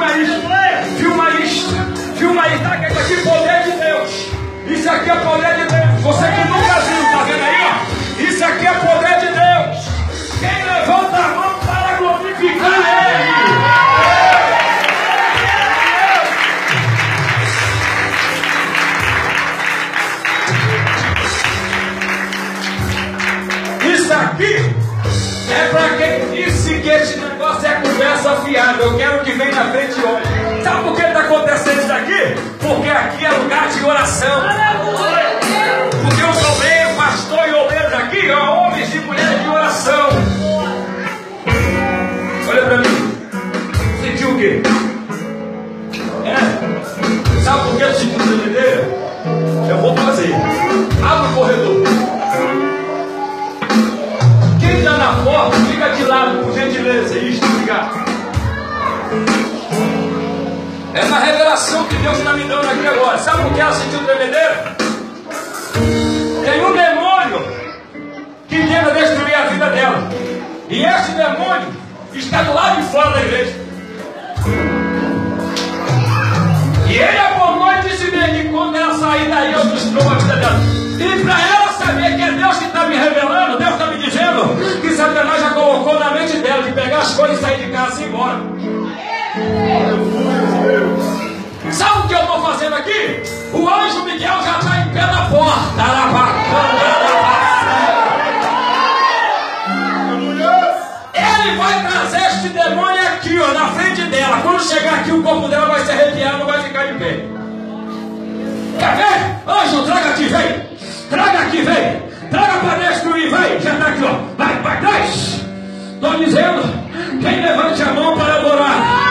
filma isso. Filma isso. Filma isso. Tá? Isso aqui é poder de Deus. Isso aqui é poder de Deus. Você que nunca viu, tá vendo aí, ó? Isso aqui é poder de Deus. Quem levanta a mão para glorificar Ele. Isso aqui é para quem disse que esse negócio é conversa fiada. Eu quero que venha na frente e olhe. Sabe por que está acontecendo isso aqui? Porque aqui é lugar de oração. Porque eu sou meio pastor e obreiros aqui, ó, homens e mulheres de oração. Olha para mim. Sentiu o quê? É? Sabe por que eu senti tremedeira? Eu vou fazer. Abre o corredor. Quem está na porta, fica de lado, por gentileza. Isso, obrigado. É na revelação que Deus está me dando aqui agora. Sabe por que ela sentiu tremedeira? Tem um demônio que tenta destruir a vida dela. E esse demônio está do lado de fora da igreja. E ele acordou e disse bem que quando ela sair daí, eu destruo a vida dela. E para ela saber que é Deus que está me revelando, Deus está me dizendo que Satanás já colocou na mente dela de pegar as coisas e sair de casa e ir embora. Sabe o que eu estou fazendo aqui? O anjo Miguel já está em pé na porta. Ele vai trazer este demônio aqui, ó, na frente dela. Quando chegar aqui, o corpo dela vai se arrepiar, não vai ficar de pé. Quer ver? Anjo, traga aqui, vem. Traga aqui, vem. Traga para destruir, vem. Já está aqui, ó. Vai, traz. Estou dizendo, quem levante a mão para adorar.